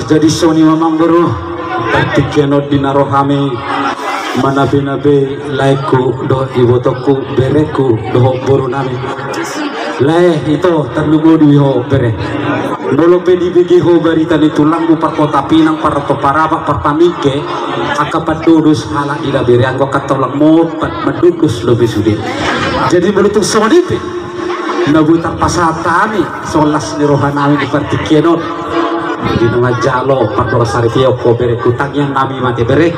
jadi Sony mamang bro partikenot dinarohami manabe laiku do ibotoku bereku do buru nami lai itu terlugu diho bere bolo pedi bigi ho barita ni tulang bu perkota pinang para to paraba pertamike akapatudus hala ida bere anggo katolang mo madudus lebih sudin jadi menutup sonipe nabuta pasatami solas ni rohanami di partikenot di nama jalo pakor sarifio ko bere kutang yang nami mati bere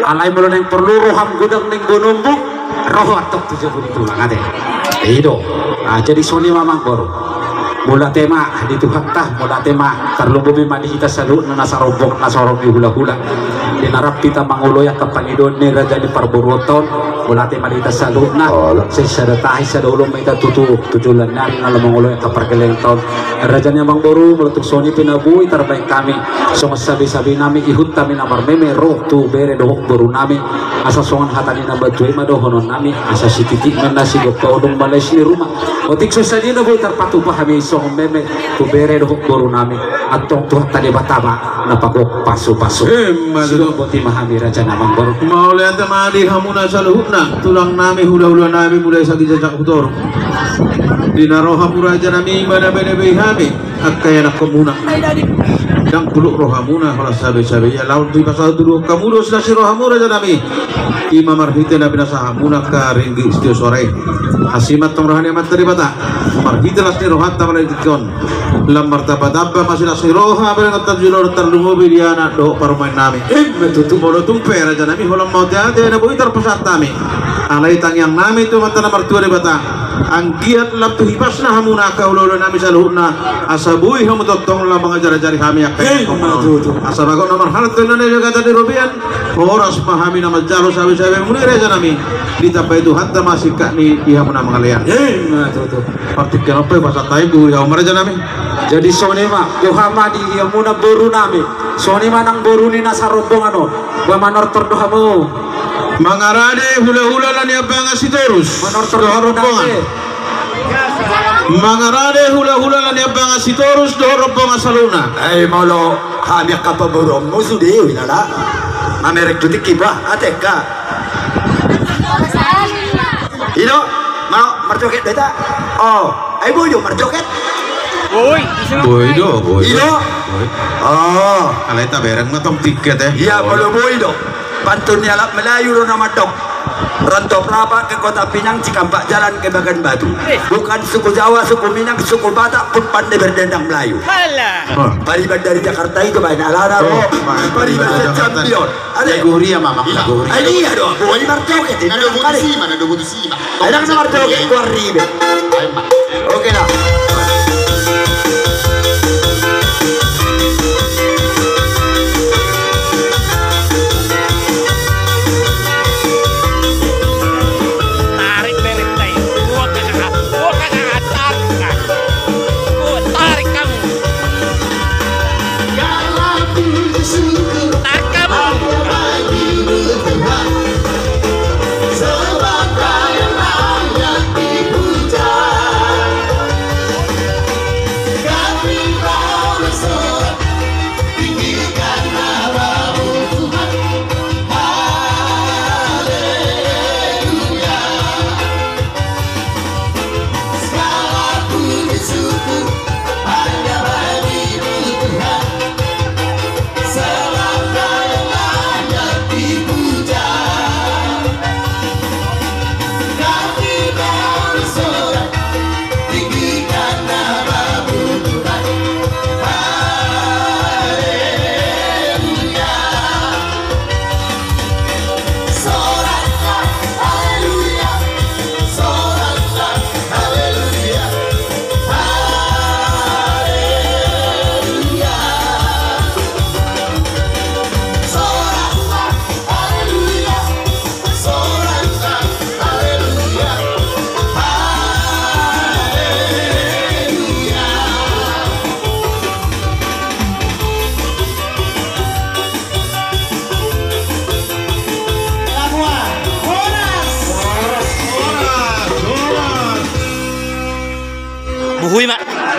alai melo neng perlu roham gudang neng gunungbu roh atok tujuh puluh tulang ade itu jadi Sony mamang baru mula tema di Tuhan tah mula tema karlo bumi mandi kita salut nasa robok nasa robok hula-hula dinarap kita manguloy ang kapangidon ni raja di parburoton mula tema kita salut na sesyada tahi sada ulong may tatutup tujulan na rin alam manguloy ang kapargaling taon raja niya mang baru mulatuk Sony pinabuhi terbaik kami so masabi-sabi namin ihut kami na marmeme roh tu bere dohok baru namin asa songan hatani na baduay madohonon namin asa si titik man nasi gopodong balay si rumah otik susadi na buhay terpatupah kami song meme kubere dohok baru namin at tong tuhat tadi batama na pagok paso-paso silo boti mahami raja namang baru maulay ang tamadi hamuna sa luhut na tulang namin hula-hula namin mulai sa gijajak utor dinaroha mo raja namin manabe-nabe hami at kaya nakamuna dan puluk rohamuna kalau sabi-sabi ya laut di pasal dulu kamu sudah si rohamuna raja namin imam marhite na binasa hamuna ka ringgi istio sore hasimat tong rohani amat teribata marhite las ni rohat tamalay dikon lam martabadabba masih nasi roha barang tajulor terlungu biliana do parumain namin betutu bolo tumpe raja namin holam mau tiada na buhi terpesat namin alay tang yang namin tu mata nomor 2 ribata ang giat lap tu hibas na hamuna ka ulolo namin sa luhut na asabuhi hamutotong lang mga jari-jari hami asa bago nomor halat na nila kata di Rubian oras pahami na majalo sabi-sabi muli reja nami ditapay itu hatta masih kak ni ihamuna mga liyan partik kenapa bahasa taibu ya umar reja nami jadi Sony mah dohama di ihamuna boru nami Sony mah nang boru ni nasa rombongan o manor terdohamu mangarade hula-hula lan ya banga sitorus manor terdohamu mangarade hula-hula lan ya banga sitorus do rombongan saluna maulo kami kapaborom mo sudi wilala amerek tutik kiba ateka ino mau marjoket beta oh ay boyo marjoket boy do ino oh aleta bereng matong tiket iya kalau boy do pantun nyalap Melayu lo nama dok rantau Praba ke kota Pinang Cikampak jalan ke Bagan Batu bukan suku Jawa suku Minang suku Batak pun pandai berdendang Melayu pariban dari Jakarta itu banyak alana pariban champion ada guri ya mama guri iya dong boy marjoket ada butusi mana ada butusi ada nama marjoket keluar ribet oke lah Selamat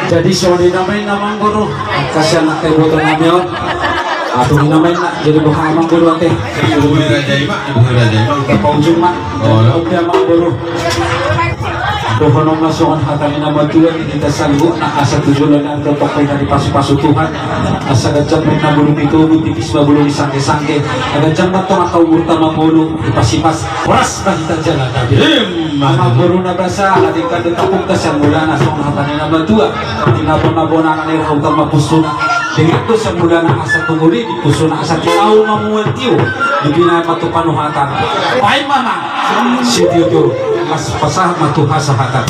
Jadi so dinamain namang guru kasi anak kay boto namin ato dinamain na jadi bukan namang guru ate Ibu Raja Ima, Ibu Raja Ima. kapaujung mak oke namang guru Dohonom nasiongan hatangin nama Tuhan kita sanggup nak asa tujuan dan totokoy dari pasu-pasu Tuhan asa gajang may nabulong ito tipis mabulong isangke-sangke agajang matong atau utama bulu ipasipas oras na kita jalan tadi mga guru na basa ating kadetapong kasang mula nasiongan hatangin nama Tuhan tinapon-nabonan ang iraugang mapusuna dengan to sa mula na asa tunguli di pusuna asa tinaw mamuwentiyo di pinapatupanuhatan ay mamang si Diyo mas pasah matuha sa hatat